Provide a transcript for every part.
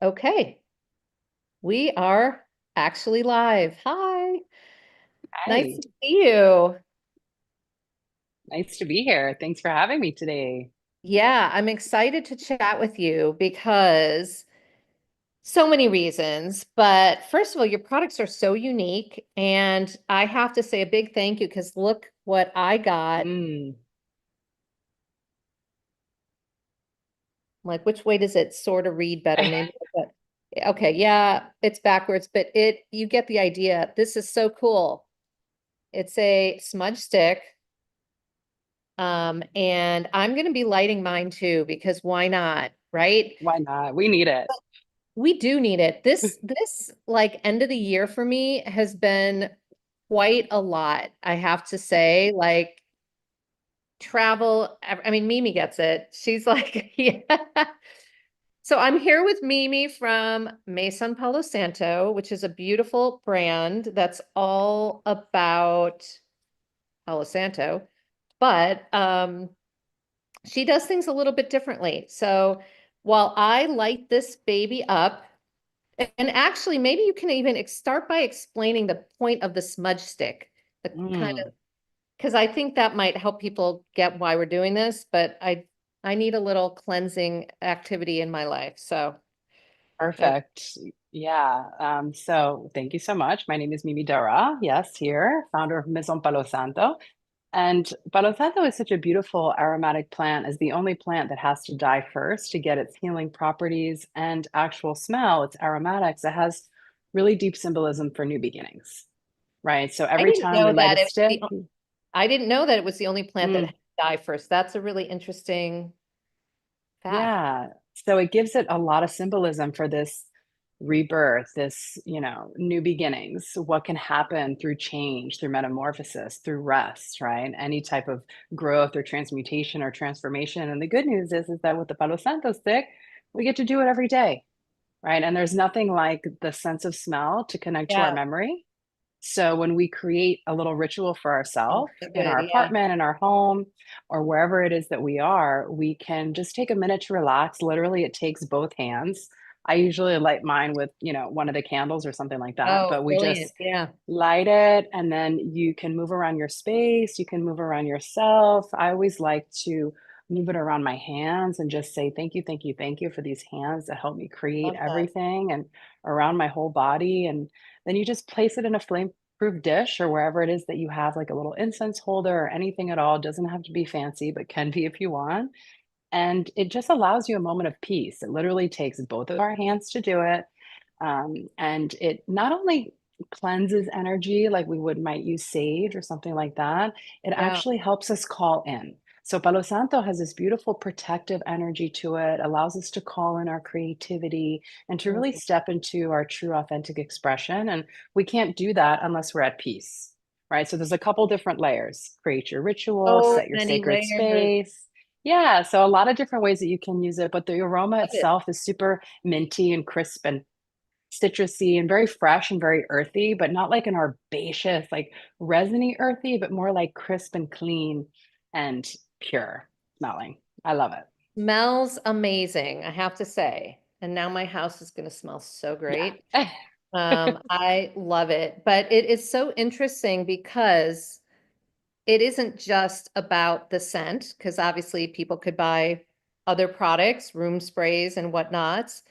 Okay, we are actually live. Hi, nice Hi, to see you. nice to be here. Thanks for having me today. Yeah, I'm excited to chat with you because so many reasons. But first of all, your products are so unique. And I have to say a big thank you because look what I got. Mm. Like, which way does it sort of read better? Maybe. But, okay, yeah, it's backwards, but you get the idea. This is so cool. It's a smudge stick. And I'm going to be lighting mine too, because why not? Right? Why not? We need it. We do need it. This like end of the year for me has been quite a lot, I have to say. Like travel, I mean, Mimi gets it. She's like, yeah. So I'm here with Mimi from Maison Palo Santo, which is a beautiful brand that's all about Palo Santo. But she does things a little bit differently. So while I light this baby up, and actually, maybe you can even start by explaining the point of the smudge stick, the kind Mm. of, because I think that might help people get why we're doing this, but I need a little cleansing activity in my life. So, yeah. Perfect. Yeah. So thank you so much. My name is Mimi Dara. Yes, here, founder of Maison Palo Santo. And Palo Santo is such a beautiful aromatic plant, is the only plant that has to die first to get its healing properties and actual smell, its aromatics. It has really deep symbolism for new beginnings, right? So I every didn't time we know light a that it was stick, I didn't know that it was the only plant that mm, had to die first. That's a really interesting fact. yeah. So it gives it a lot of symbolism for this rebirth, this, new beginnings, what can happen through change, through metamorphosis, through rest, right? Any type of growth or transmutation or transformation. And the good news is that with the Palo Santo stick, we get to do it every day, right? And there's nothing like the sense of smell to connect to our Yeah. memory. So when we create a little ritual for Oh, ourselves so in good. our Yeah. apartment, in our home, or wherever it is that we are, we can just take a minute to relax. Literally, it takes both hands. I usually light mine with, one of the candles or something like that, Oh, but we brilliant. just Yeah. light it and then you can move around your space, you can move around yourself. I always like to move it around my hands and just say thank you, thank you, thank you for these hands that help me create Love that. everything and around my whole body. And then you just place it in a flame proof dish or wherever it is that you have like a little incense holder or anything at all. It doesn't have to be fancy, but can be if you want. And it just allows you a moment of peace. It literally takes both of our hands to do it. And it not only cleanses energy like we would might use sage or something like that, it Yeah. actually helps us call in. So Palo Santo has this beautiful protective energy to it, allows us to call in our creativity and to really Mhm. step into our true authentic expression. And we can't do that unless we're at peace, right? So there's a couple different layers. Create your ritual, So set your many sacred layers. space. Yeah, so a lot of different ways that you can use it, but the aroma Love it. itself is super minty and crisp and citrusy and very fresh and very earthy, but not like an herbaceous, like resiny earthy, but more like crisp and clean and pure smelling. I love it. Smells amazing, I have to say. And now my house is going to smell so great. Yeah. I love it. But it is so interesting because it isn't just about the scent, because obviously people could buy other products, room sprays and whatnots.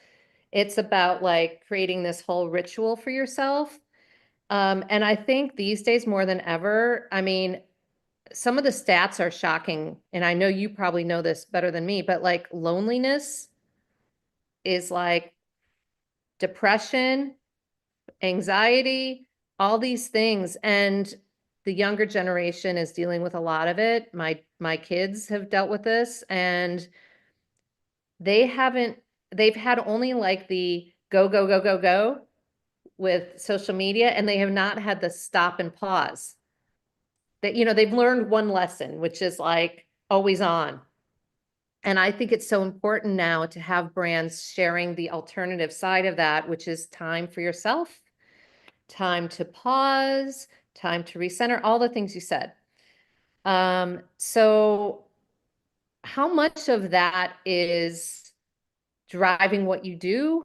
It's about like creating this whole ritual for yourself. And I think these days more than ever, I mean, some of the stats are shocking, and I know you probably know this better than me, but like loneliness is like depression, anxiety, all these things. And the younger generation is dealing with a lot of it. My kids have dealt with this and they haven't they've had only like the go, go, go, go, go with social media, and they have not had the stop and pause. That, they've learned one lesson, which is like always on. And I think it's so important now to have brands sharing the alternative side of that, which is time for yourself, time to pause, time to recenter, all the things you said. So how much of that is driving what you do?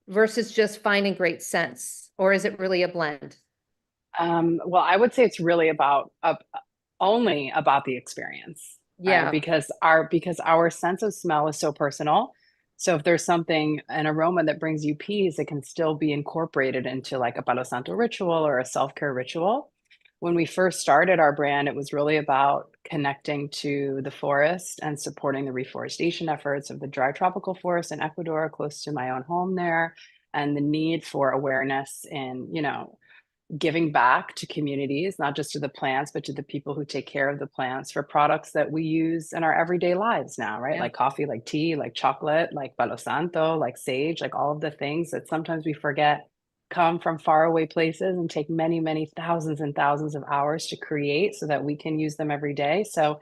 versus just finding great scents? Or is it really a blend? Well, I would say it's really about only about the experience, right? Yeah. Because our sense of smell is so personal. So if there's something, an aroma that brings you peace, it can still be incorporated into like a Palo Santo ritual or a self-care ritual. When we first started our brand, it was really about connecting to the forest and supporting the reforestation efforts of the dry tropical forest in Ecuador, close to my own home there, and the need for awareness in, giving back to communities, not just to the plants, but to the people who take care of the plants for products that we use in our everyday lives now, right? Yeah. Like coffee, like tea, like chocolate, like Palo Santo, like sage, like all of the things that sometimes we forget come from faraway places and take many, many thousands and thousands of hours to create so that we can use them every day. So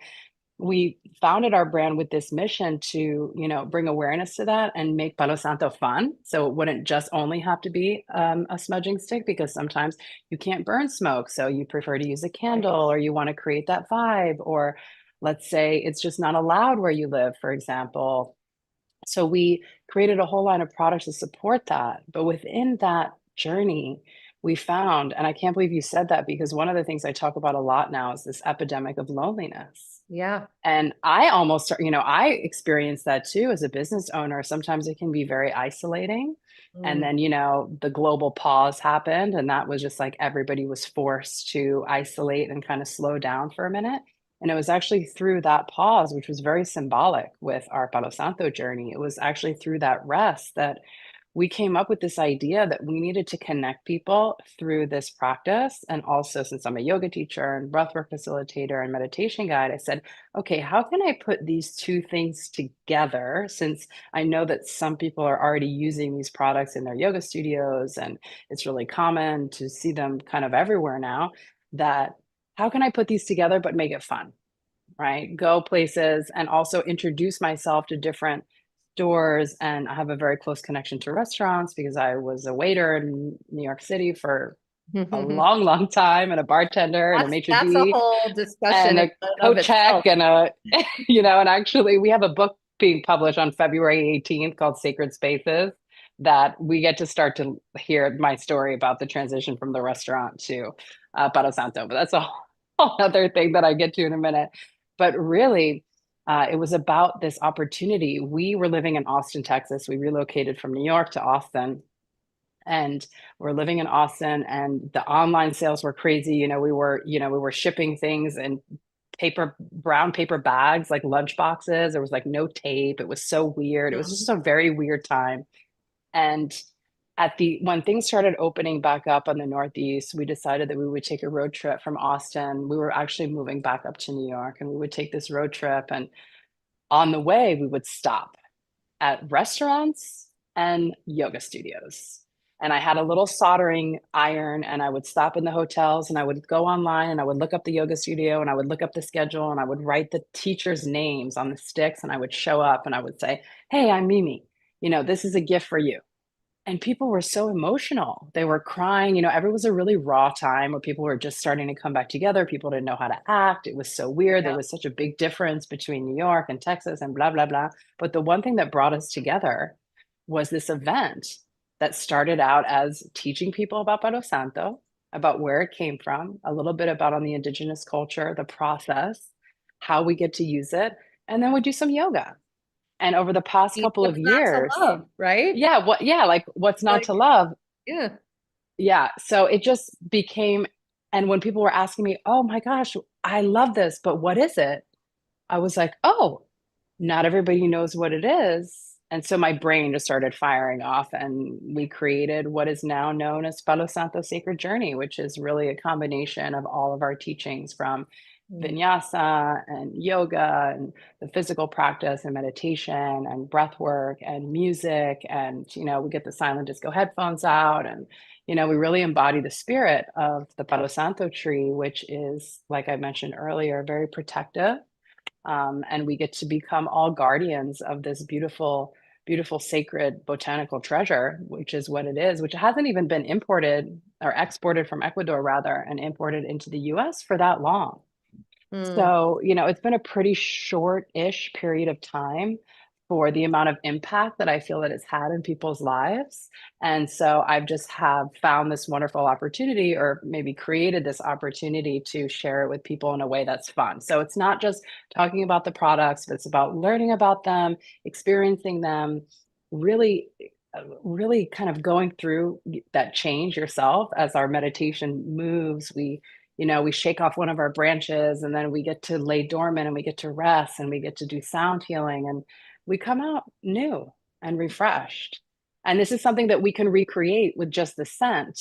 we founded our brand with this mission to, bring awareness to that and make Palo Santo fun. So it wouldn't just only have to be a smudging stick, because sometimes you can't burn smoke. So you prefer to use a Right. candle, or you want to create that vibe, or let's say it's just not allowed where you live, for example. So we created a whole line of products to support that. But within that journey, we found, and I can't believe you said that, because one of the things I talk about a lot now is this epidemic of loneliness. Yeah. And I almost, I experienced that too as a business owner. Sometimes it can be very isolating. And Mm. then, the global pause happened, and that was just like everybody was forced to isolate and kind of slow down for a minute. And it was actually through that pause, which was very symbolic with our Palo Santo journey. It was actually through that rest that we came up with this idea that we needed to connect people through this practice. And also, since I'm a yoga teacher and breathwork facilitator and meditation guide, I said, okay, how can I put these two things together? Since I know that some people are already using these products in their yoga studios, and it's really common to see them kind of everywhere now, that how can I put these together but make it fun? Right? Go places and also introduce myself to different stores. And I have a very close connection to restaurants because I was a waiter in New York City for a long, long time, and a bartender and a maitre That's a d' whole discussion and in a and of coat check itself. and and actually we have a book being published on February 18th called Sacred Spaces, that we get to start to hear my story about the transition from the restaurant to Palo Santo. But that's a whole other thing that I get to in a minute. But really, it was about this opportunity. We were living in Austin, Texas. We relocated from New York to Austin, and we're living in Austin, and the online sales were crazy. We were shipping things in brown paper bags, like lunch boxes. There was like no tape. It was so weird. It was just Mhm. a very weird time. And when things started opening back up on the Northeast, we decided that we would take a road trip from Austin. We were actually moving back up to New York, and we would take this road trip. And on the way, we would stop at restaurants and yoga studios. And I had a little soldering iron, and I would stop in the hotels, and I would go online, and I would look up the yoga studio, and I would look up the schedule, and I would write the teachers' names on the sticks, and I would show up and I would say, "Hey, I'm Mimi. This is a gift for you." And people were so emotional. They were crying. It was a really raw time where people were just starting to come back together. People didn't know how to act. It was so weird. There Yeah. was such a big difference between New York and Texas and blah, blah, blah. But the one thing that brought us together was this event that started out as teaching people about Palo Santo, about where it came from, a little bit about on the indigenous culture, the process, how we get to use it, and then we do some yoga. And over the past couple of What's not to years, love, right? like what's not Like, to love? yeah. Yeah. So it just became, and when people were asking me, "Oh my gosh, I love this, but what is it?" I was like, "Oh, not everybody knows what it is." And so my brain just started firing off, and we created what is now known as Palo Santo Sacred Journey, which is really a combination of all of our teachings from Mm. vinyasa and yoga and the physical practice and meditation and breath work and music. And, we get the silent disco headphones out, and, we really embody the spirit of the Palo Santo tree, which is, like I mentioned earlier, very protective. And we get to become all guardians of this beautiful, beautiful, sacred botanical treasure, which is what it is, which hasn't even been imported or exported from Ecuador, rather, and imported into the US for that long. Mm. So, it's been a pretty short-ish period of time for the amount of impact that I feel that it's had in people's lives. And so I've just have found this wonderful opportunity, or maybe created this opportunity to share it with people in a way that's fun. So it's not just talking about the products, but it's about learning about them, experiencing them, really really kind of going through that change yourself. As our meditation moves, we shake off one of our branches, and then we get to lay dormant, and we get to rest, and we get to do sound healing, and we come out new and refreshed. And this is something that we can recreate with just the scent,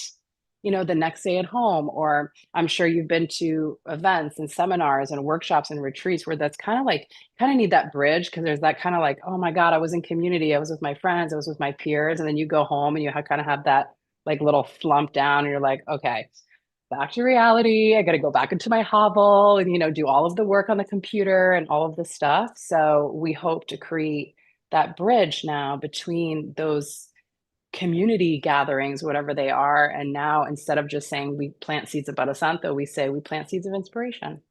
the next day at home. Or I'm sure you've been to events and seminars and workshops and retreats where that's kind of like, kind of need that bridge, because there's that kind of like, oh my God, I was in community, I was with my friends, I was with my peers. And then you go home and you kind of have that like little slump down, and you're like, okay, back to reality. I got to go back into my hovel and, do all of the work on the computer and all of the stuff. So we hope to create that bridge now between those community gatherings, whatever they are. And now, instead of just saying we plant seeds of Palo Santo, we say we plant seeds of inspiration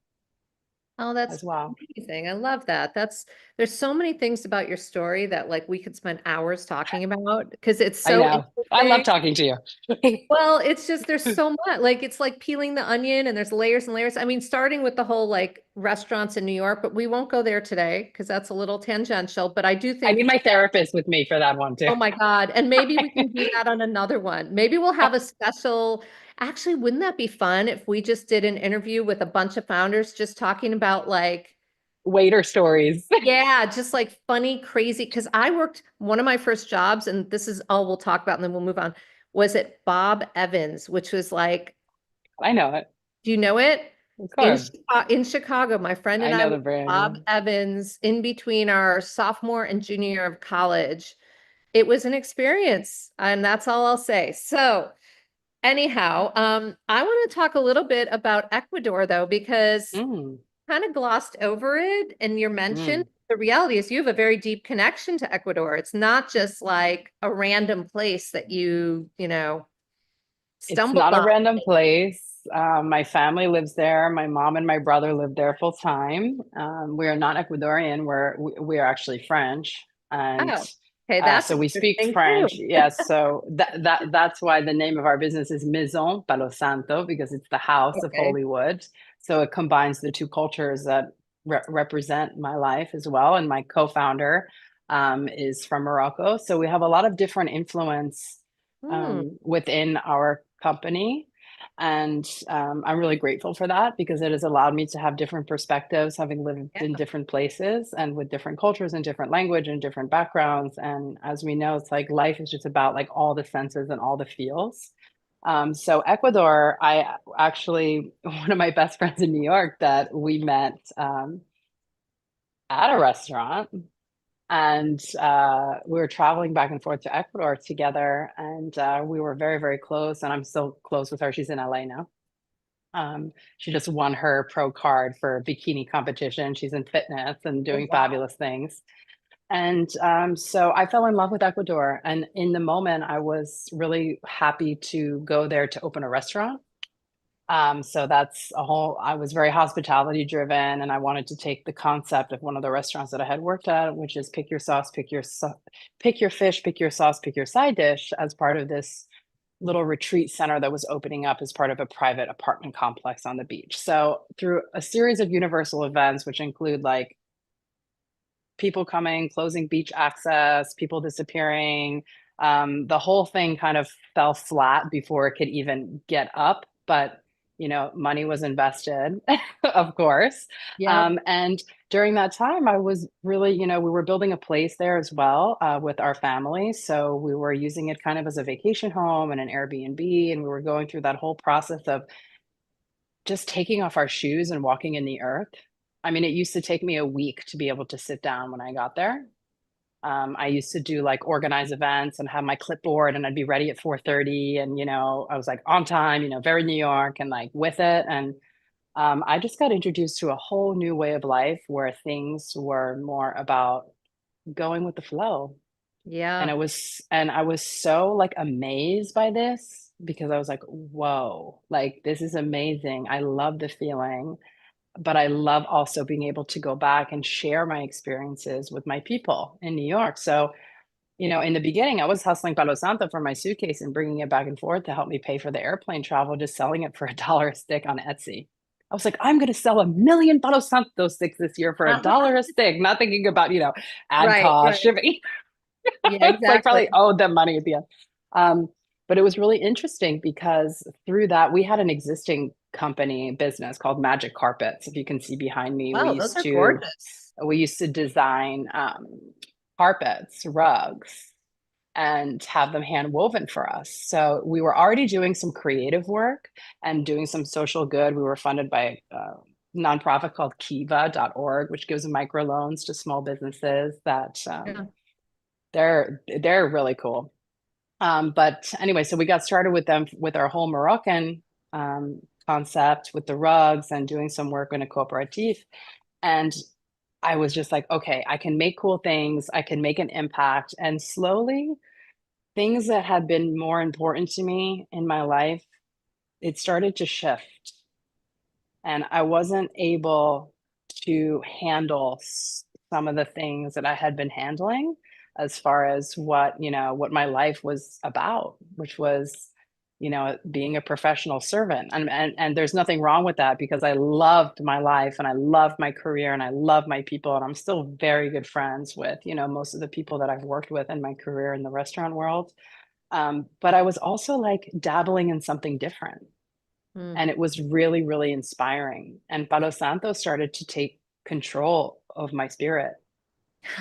Oh, that's as well. amazing. I love that. There's so many things about your story that like we could spend hours talking about because it's I so know. I love interesting. talking to you. Well, it's just there's so much. Like it's like peeling the onion and there's layers and layers. I mean, starting with the whole like restaurants in New York, but we won't go there today because that's a little tangential. But I do I think, need my therapist with me for that one too. oh my God. And maybe we can do that on another one. Maybe we'll have a special. Actually, wouldn't that be fun if we just did an interview with a bunch of founders just talking about like, Waiter stories. yeah, just like funny, crazy. Because I worked one of my first jobs, and this is all we'll talk about, and then we'll move on. Was at Bob Evans, which was like, I know it. do you know it? Of course. In Chicago, my friend I and I know were the at Bob brand. Evans in between our sophomore and junior year of college. It was an experience, and that's all I'll say. So, anyhow, I want to talk a little bit about Ecuador though, because Mm, kind of glossed over it and you mentioned mm. the reality is you have a very deep connection to Ecuador. It's not just like a random place that you It's stumbled not a on. random place. My family lives there. My mom and my brother live there full time. We are not Ecuadorian. We are actually French, and Oh, okay, that's so we speak interesting too. French. Yes, so that's why the name of our business is Maison Palo Santo, because it's the house of Okay. Holy Wood. So it combines the two cultures that represent my life as well. And my co-founder is from Morocco, so we have a lot of different influence Hmm, within our company. And I'm really grateful for that, because it has allowed me to have different perspectives, having lived in yeah. different places and with different cultures and different language and different backgrounds. And as we know, it's like life is just about like all the senses and all the feels. So Ecuador, I actually, one of my best friends in New York that we met at a restaurant, and we were traveling back and forth to Ecuador together, and we were very, very close. And I'm still close with her. She's in LA now. She just won her pro card for a bikini competition. She's in fitness and Oh, doing wow. fabulous things. And so I fell in love with Ecuador. And in the moment, I was really happy to go there to open a restaurant. So that's a whole, I was very hospitality driven, and I wanted to take the concept of one of the restaurants that I had worked at, which is pick your sauce, pick your fish, pick your sauce, pick your side dish, as part of this little retreat center that was opening up as part of a private apartment complex on the beach. So through a series of universal events, which include like people coming, closing beach access, people disappearing. The whole thing kind of fell flat before it could even get up. But money was invested, of course. Yep. And during that time, I was really, we were building a place there as well, with our family. So we were using it kind of as a vacation home and an Airbnb. And we were going through that whole process of just taking off our shoes and walking in the earth. I mean, it used to take me a week to be able to sit down when I got there. I used to do like organize events and have my clipboard, and I'd be ready at 4:30, and I was like on time, very New York and like with it. And I just got introduced to a whole new way of life where things were more about going with the flow. And Yeah. I was so like amazed by this, because I was like, whoa, like this is amazing. I love the feeling. but I love also being able to go back and share my experiences with my people in New York. So, in the beginning, I was hustling Palo Santo for my suitcase and bringing it back and forth to help me pay for the airplane travel, just selling it for $1 a stick on Etsy. I was like, I'm going to sell 1 million Palo Santo sticks this year for Uh-huh. $1 a stick, not thinking about, ad Right, cost, right. shipping. Yeah, It's like exactly. probably owed them money at the end. Um, but it was really interesting because through that, we had an existing company business called Magic Carpets. If you can see behind me, we Wow, those used are to gorgeous. we used to design carpets, rugs, and have them hand woven for us. So we were already doing some creative work and doing some social good. We were funded by a nonprofit called kiva.org, which gives microloans to small businesses that Yeah. they're really cool. But anyway, so we got started with them with our whole Moroccan concept with the rugs and doing some work in a cooperative. And I was just like, okay, I can make cool things, I can make an impact. And slowly, things that had been more important to me in my life, it started to shift. And I wasn't able to handle some of the things that I had been handling as far as what my life was about, which was, being a professional servant. And there's nothing wrong with that because I loved my life and I loved my career and I love my people. And I'm still very good friends with, most of the people that I've worked with in my career in the restaurant world. But I was also like dabbling in something different. Mm. And it was really, really inspiring. And Palo Santo started to take control of my spirit.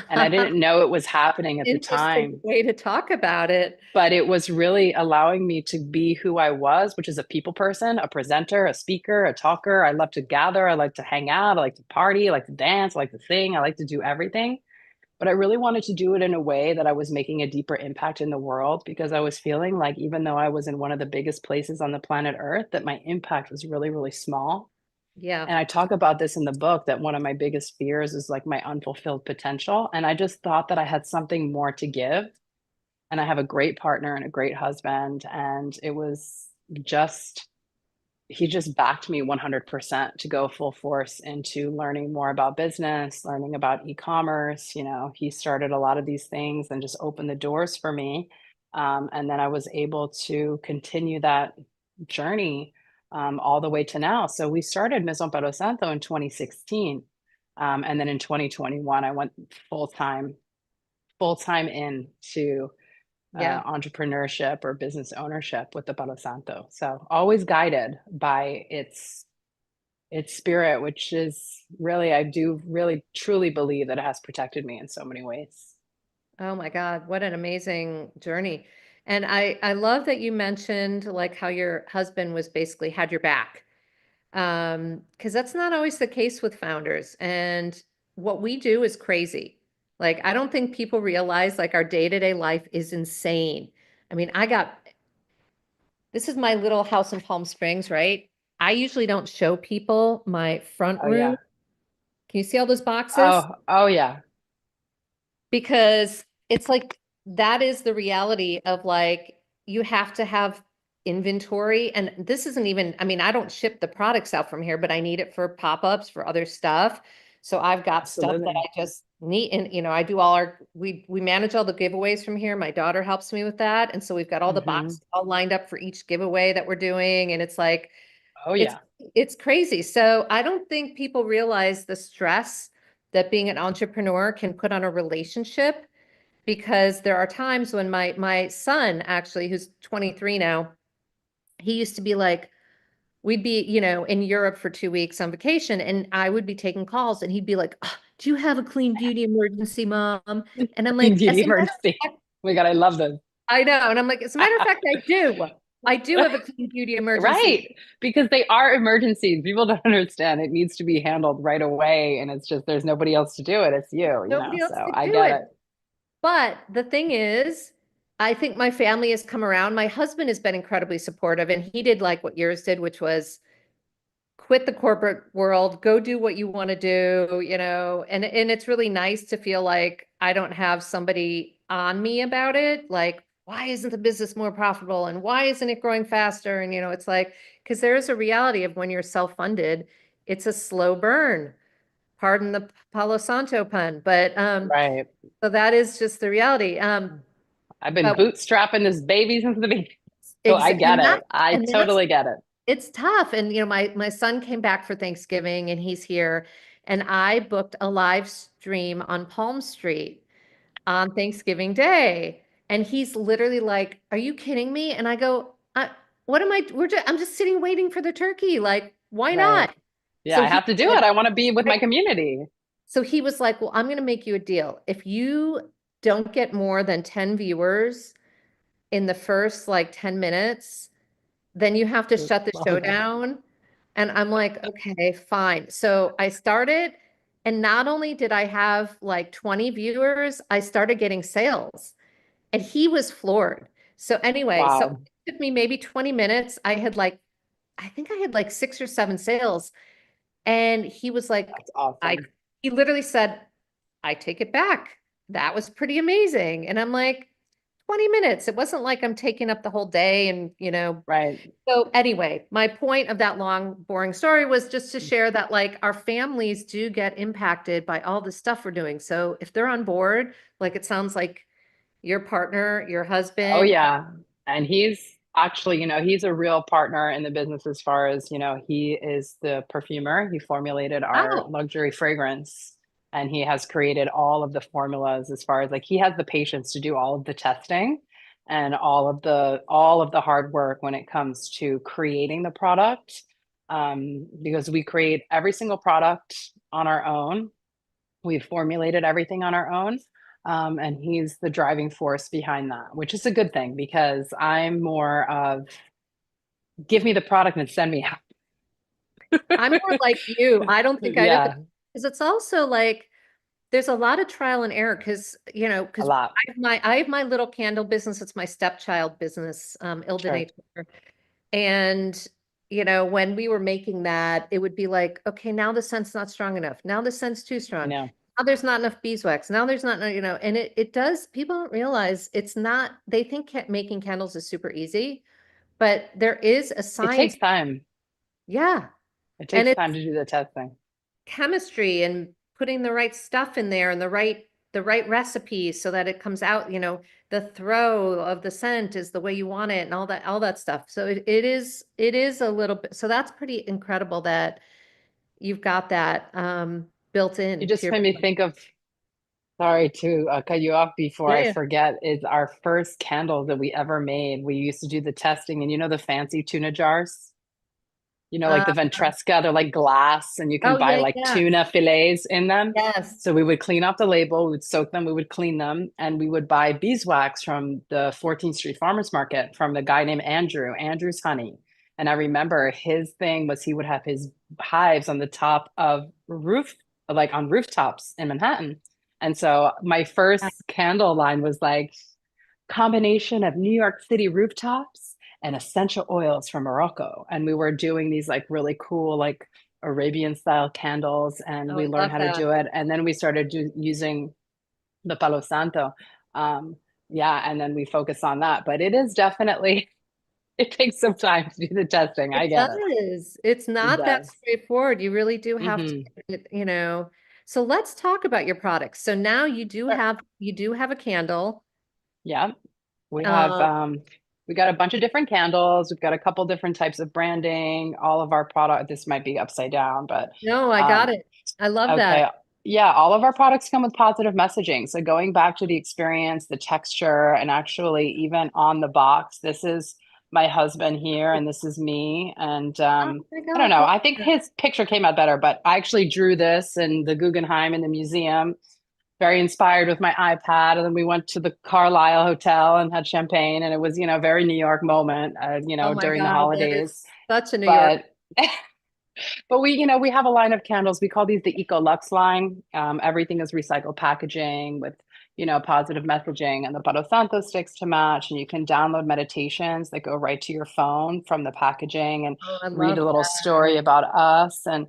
And I didn't know it was happening at the Interesting time, way to talk about it. but it was really allowing me to be who I was, which is a people person, a presenter, a speaker, a talker. I love to gather. I like to hang out. I like to party. I like to dance. I like to sing. I like to do everything. But I really wanted to do it in a way that I was making a deeper impact in the world because I was feeling like even though I was in one of the biggest places on the planet Earth, that my impact was really, really small. Yeah. And I talk about this in the book that one of my biggest fears is like my unfulfilled potential. And I just thought that I had something more to give. And I have a great partner and a great husband. And it was just he just backed me 100% to go full force into learning more about business, learning about e-commerce. He started a lot of these things and just opened the doors for me. And then I was able to continue that journey all the way to now. So we started Maison Palo Santo in 2016. And then in 2021, I went full time into Yeah. entrepreneurship or business ownership with the Palo Santo. So always guided by its spirit, which is really, I do really truly believe that it has protected me in so many ways. Oh my God, what an amazing journey. And I love that you mentioned like how your husband was basically had your back. Because that's not always the case with founders. And what we do is crazy. Like, I don't think people realize like our day-to-day life is insane. I mean, this is my little house in Palm Springs, right? I usually don't show people my front Oh room. yeah. Can you see all those boxes? Oh yeah. Because it's like that is the reality of like you have to have inventory. And this isn't even, I mean, I don't ship the products out from here, but I need it for pop-ups for other stuff. So I've got stuff that Absolutely. I just need, and I do all we manage all the giveaways from here. My daughter helps me with that. And so we've got all the Hmm. boxes all lined up for each giveaway that we're doing. And it's like Oh it's yeah. it's crazy. So I don't think people realize the stress that being an entrepreneur can put on a relationship because there are times when my son actually who's 23 now, he used to be like we'd be, in Europe for 2 weeks on vacation and I would be taking calls and he'd be like, "Oh, do you have a clean beauty emergency, mom?" And I'm Clean like, beauty as a matter emergency. of fact, Oh my God, I love this. I know. And I'm like, as a matter of fact, I do. I do have a clean beauty emergency. Right. Because they are emergencies. People don't understand. It needs to be handled right away. And it's just, there's nobody else to do it. It's you. Nobody else So could I do get it. it. But the thing is, I think my family has come around. My husband has been incredibly supportive, and he did like what yours did, which was quit the corporate world, go do what you want to do, and it's really nice to feel like I don't have somebody on me about it. Like, why isn't the business more profitable? And why isn't it growing faster? And it's like, because there is a reality of when you're self-funded, it's a slow burn. Pardon the Palo Santo pun, but Right. so that is just the reality. I've been But bootstrapping this baby since the beginning. So I get and it. I that's totally get it. it's tough. And my son came back for Thanksgiving and he's here, and I booked a live stream on Palm Street on Thanksgiving Day. And he's literally like, "Are you kidding me?" And I go, what am I? I'm just sitting waiting for the turkey. Like, why Right. not? Yeah, So I he have to do said, it. I want to be with my community. so he was like, "Well, I'm going to make you a deal. If you don't get more than 10 viewers in the first like 10 minutes, then you have to shut the show Love it. down." And I'm like, "Okay, fine." So I started, and not only did I have like 20 viewers, I started getting sales. And he was floored. So anyway, so Wow. it took me maybe 20 minutes. I think I had like 6 or 7 sales. And he was like, That's I, awesome. he literally said, "I take it back. That was pretty amazing." And I'm like, 20 minutes. It wasn't like I'm taking up the whole day Right. so anyway, my point of that long, boring story was just to share that like our families do get impacted by all the stuff we're doing. So if they're on board, like it sounds like your partner, your Oh husband. yeah. And he's actually, he's a real partner in the business as far as, he is the perfumer. He formulated our Oh, luxury fragrance and he has created all of the formulas as far as like he has the patience to do all of the testing and all of the hard work when it comes to creating the product. Because we create every single product on our own. We've formulated everything on our own. And he's the driving force behind that, which is a good thing because I'm more of give me the product and send me out. I'm more like you. I don't think I'd open Yeah, because it's also like there's a lot of trial and error a because lot. I have my little candle business. It's my stepchild business, Il de Sure. Nature. And when we were making that, it would be like, okay, now the scent's not strong enough. Now the scent's too I strong. know. Now there's not enough beeswax. Now there's not, and it does, people don't realize it's not, they think making candles is super easy, but there is a It science. takes time. Yeah. It And takes time it's to do the testing. chemistry and putting the right stuff in there and the right recipes so that it comes out, the throw of the scent is the way you want it and all that stuff. So it is a little bit, so that's pretty incredible that you've got that built You in to just your made me business. think of, sorry to cut you off before Yeah, I yeah. forget, is our first candle that we ever made. We used to do the testing and the fancy tuna jars? Like Uh, the Ventresca, they're like glass and you can oh buy yeah, like yeah. tuna fillets in them. Yes. So we would clean off the label, we would soak them, we would clean them, and we would buy beeswax from the 14th Street Farmers Market from the guy named Andrew's Honey. And I remember his thing was he would have his hives on the top of like on rooftops in Manhattan. And so my first candle line was like, combination of New York City rooftops and essential oils from Morocco. And we were doing these like really cool, like Arabian style candles, and Oh, we I learned love how to that. do it. And then we started using the Palo Santo. Um, yeah, and then we focus on that. But it is definitely, it takes some time to do the testing. I It get it. does. It's It not that does. straightforward. You really do have to, Hmm. so let's talk about your products. So now you do have a candle. Yeah. We have Um, we got a bunch of different candles. We've got a couple different types of branding. All of our product, this might be upside down, but no, I got um, it. I love that. okay. Yeah, all of our products come with positive messaging. So going back to the experience, the texture, and actually even on the box, this is my husband here and this is me. And Oh my I don't gosh, know. look I think at that. his picture came out better, but I actually drew this in the Guggenheim in the museum, very inspired with my iPad. And then we went to the Carlisle Hotel and had champagne. And it was, very New York moment, Oh my during the God, that holidays. is such a New York. But but we have a line of candles. We call these the Eco Lux line. Everything is recycled packaging with positive messaging, and the Palo Santo sticks to match. And you can download meditations that go right to your phone from the packaging and Oh, I read love a little that. story about us. And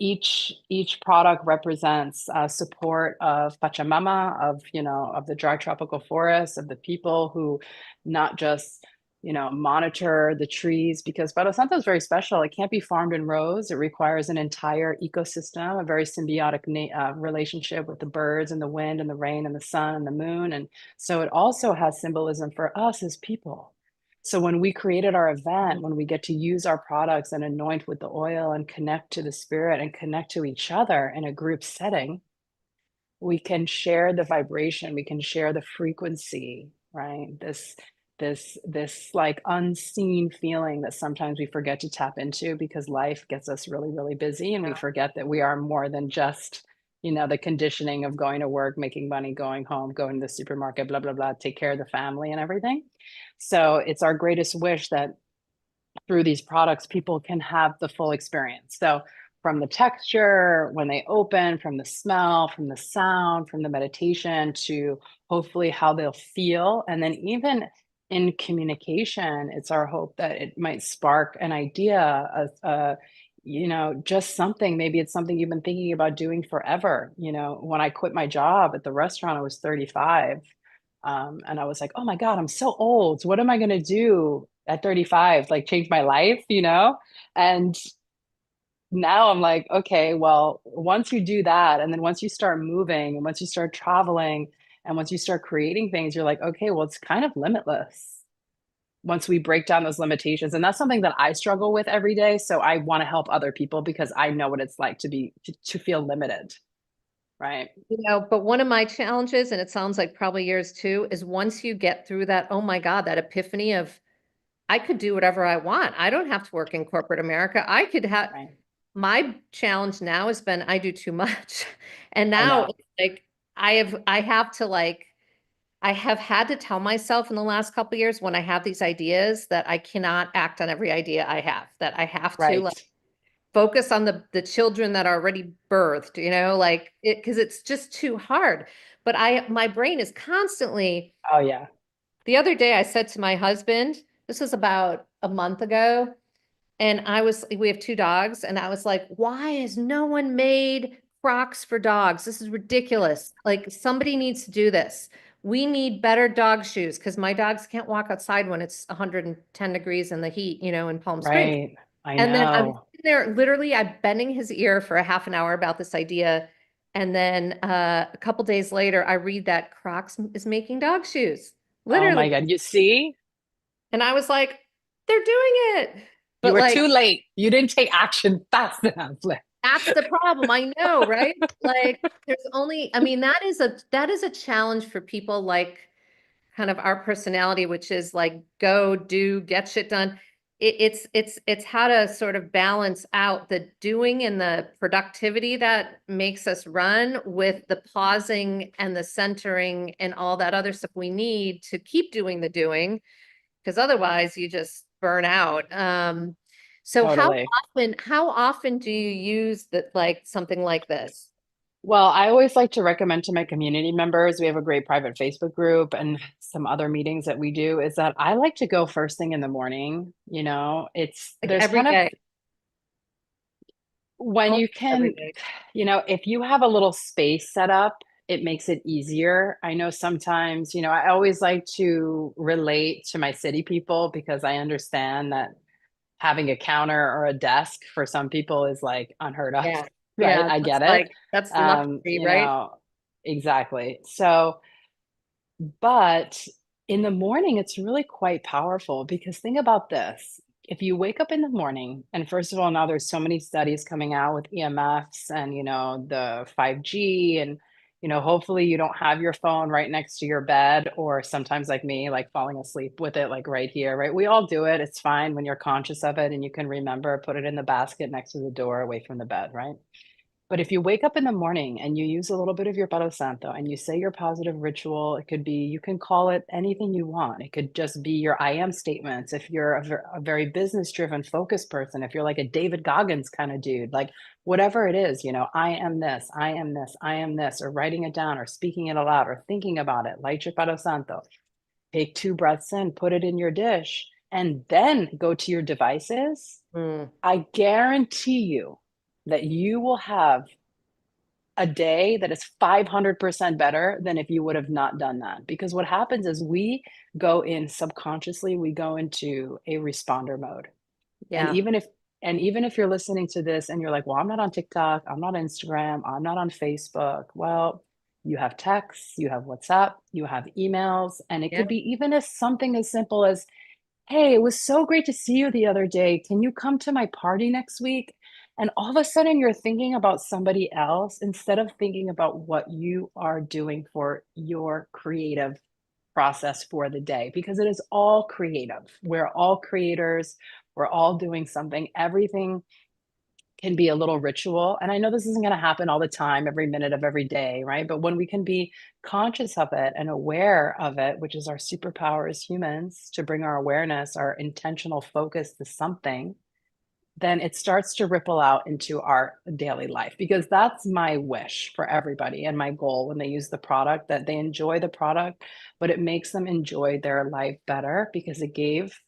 each product represents support of Pachamama, of the dry tropical forests, of the people who not just monitor the trees because Palo Santo is very special. It can't be farmed in rows. It requires an entire ecosystem, a very symbiotic relationship with the birds and the wind and the rain and the sun and the moon. And so it also has symbolism for us as people. So when we created our event, when we get to use our products and anoint with the oil and connect to the spirit and connect to each other in a group setting, we can share the vibration, we can share the frequency, right? This like unseen feeling that sometimes we forget to tap into because life gets us really, really busy, and we forget that we are more than just, the conditioning of going to work, making money, going home, going to the supermarket, blah blah blah, take care of the family and everything. So it's our greatest wish that through these products, people can have the full experience. So from the texture, when they open, from the smell, from the sound, from the meditation, to hopefully how they'll feel. And then even in communication, it's our hope that it might spark an idea, just something. Maybe it's something you've been thinking about doing forever. When I quit my job at the restaurant, I was 35. And I was like, oh my God, I'm so old. What am I going to do at 35? Like change my life, And now I'm like, okay, well, once you do that, and then once you start moving, and once you start traveling, and once you start creating things, you're like, okay, well, it's kind of limitless once we break down those limitations. And that's something that I struggle with every day. So I want to help other people because I know what it's like to feel limited, right? But one of my challenges, and it sounds like probably yours too, is once you get through that, oh my God, that epiphany of I could do whatever I want. I don't have to work in corporate America. I could have Right. my challenge now has been I do too much. And I now know. it's like I have to like I have had to tell myself in the last couple of years when I have these ideas that I cannot act on every idea I have, that I have to like Right. focus on the children that are already birthed, like it because it's just too hard. But my brain is constantly Oh, yeah. the other day I said to my husband, this was about a month ago, and we have two dogs, and I was like, why has no one made Crocs for dogs? This is ridiculous. Like, somebody needs to do this. We need better dog shoes because my dogs can't walk outside when it's 110 degrees in the heat, in Palm Springs. Right. I And then I'm know. sitting there, literally, I'm bending his ear for a half an hour about this idea. And then a couple days later, I read that Crocs is making dog shoes, Oh my literally. God. You see, And I was like, they're doing it. you But were like, too late. You didn't take action fast enough. that's the problem. I know, right? Like I mean, that is a challenge for people like kind of our personality, which is like go, do, get shit done. It's how to sort of balance out the doing and the productivity that makes us run with the pausing and the centering and all that other stuff we need to keep doing the doing, because otherwise you just burn out. So Totally. how often do you use that like something like this? Well, I always like to recommend to my community members, we have a great private Facebook group and some other meetings that we do, is that I like to go first thing in the morning. Like There's every kind of day, when almost you every can, day. if you have a little space set up, it makes it easier. I know sometimes, I always like to relate to my city people because I understand that having a counter or a desk for some people is like unheard of, Yeah. right? Yeah. I get it. That's Um, luxury, you right? know, exactly. So, but in the morning, it's really quite powerful because think about this. If you wake up in the morning, and first of all, now there's so many studies coming out with EMFs and, the 5G, and, hopefully you don't have your phone right next to your bed, or sometimes like me, like falling asleep with it, like right here, right? We all do it. It's fine when you're conscious of it and you can remember, put it in the basket next to the door away from the bed, right? But if you wake up in the morning and you use a little bit of your Palo Santo and you say your positive ritual, it could be, you can call it anything you want. It could just be your I am statements. If you're a very business driven, focused person, if you're like a David Goggins kind of dude, like whatever it is, I am this, I am this, I am this, or writing it down or speaking it aloud or thinking about it, light your Palo Santo, take 2 breaths in, put it in your dish, and then go to your devices. Mm. I guarantee you that you will have a day that is 500% better than if you would have not done that. Because what happens is we go in subconsciously, we go into a responder mode. And Yeah. even if you're listening to this and you're like, well, I'm not on TikTok, I'm not on Instagram, I'm not on Facebook. Well, you have texts, you have WhatsApp, you have emails, and it Yeah. could be even as something as simple as, hey, it was so great to see you the other day. Can you come to my party next week? And all of a sudden, you're thinking about somebody else instead of thinking about what you are doing for your creative process for the day, because it is all creative. We're all creators. We're all doing something. Everything can be a little ritual. And I know this isn't going to happen all the time, every minute of every day, right? But when we can be conscious of it and aware of it, which is our superpower as humans, to bring our awareness, our intentional focus to something, then it starts to ripple out into our daily life, because that's my wish for everybody and my goal when they use the product, that they enjoy the product, but it makes them enjoy their life better because it gave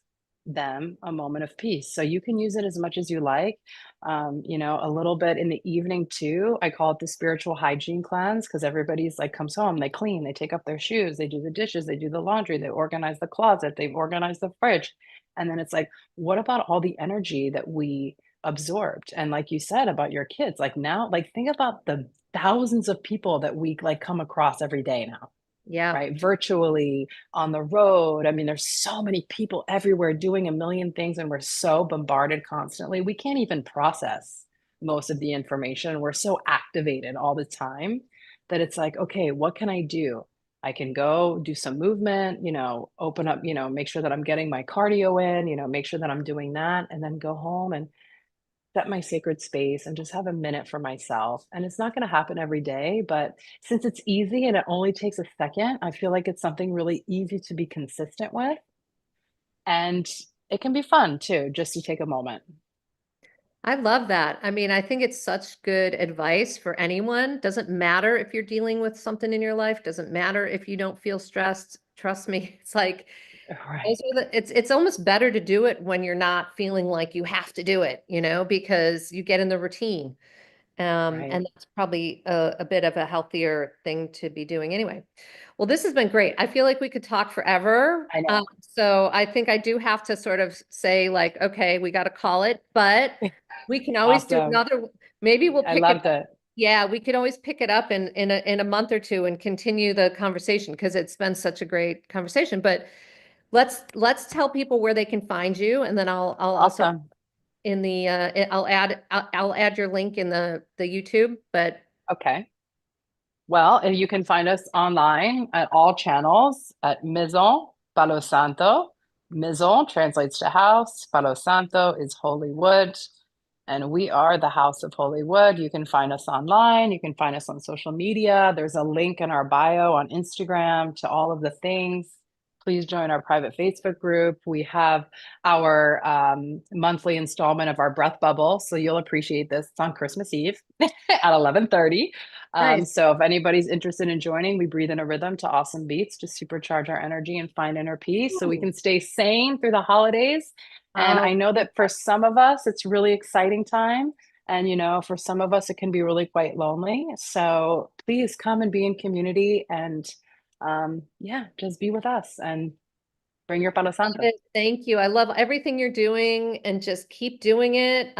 them a moment of peace. So you can use it as much as you like, a little bit in the evening too. I call it the spiritual hygiene cleanse, because everybody's like comes home, they clean, they take off their shoes, they do the dishes, they do the laundry, they organize the closet, they organize the fridge. And then it's like, what about all the energy that we absorbed? And like you said about your kids, like now, like think about the thousands of people that we like come across every day now, Yeah. right? Virtually, on the road. I mean, there's so many people everywhere doing a million things, and we're so bombarded constantly. We can't even process most of the information. We're so activated all the time that it's like, okay, what can I do? I can go do some movement, open up, make sure that I'm getting my cardio in, make sure that I'm doing that, and then go home and set my sacred space and just have a minute for myself. And it's not going to happen every day, but since it's easy and it only takes a second, I feel like it's something really easy to be consistent with. And it can be fun too, just to take a moment. I love that. I mean, I think it's such good advice for anyone. Doesn't matter if you're dealing with something in your life, doesn't matter if you don't feel stressed. Trust me, it's like Right. it's almost better to do it when you're not feeling like you have to do it, because you get in the routine. Right. And that's probably a bit of a healthier thing to be doing anyway. Well, this has been great. I feel like we could talk forever. I know. So I think I do have to sort of say like, okay, we got to call it, but we can always do Awesome. another. Maybe we'll I pick it loved up. it. Yeah, we could always pick it up in a month or two and continue the conversation because it's been such a great conversation. But let's tell people where they can find you, and then I'll also Awesome. in the I'll add your link in the YouTube, but Okay. Well, and you can find us online at all channels at Maison Palo Santo. Maison translates to house. Palo Santo is holy wood. And we are the House of Holy Wood. You can find us online. You can find us on social media. There's a link in our bio on Instagram to all of the things. Please join our private Facebook group. We have our monthly installment of our breath bubble. So you'll appreciate this. It's on Christmas Eve at 11:30. nice. So if anybody's interested in joining, we breathe in a rhythm to awesome beats to supercharge our energy and find inner peace so we Ooh. can stay sane through the holidays. And Oh, I know that for some of us, it's really exciting time. And, for some of us, it can be really quite lonely. So please come and be in community and, yeah, just be with us and bring your Palo love Santo. it. Thank you. I love everything you're doing and just keep doing it.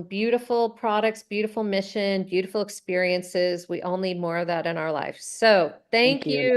Beautiful products, beautiful mission, beautiful experiences. We all need more of that in our life. So Thank thank you. you.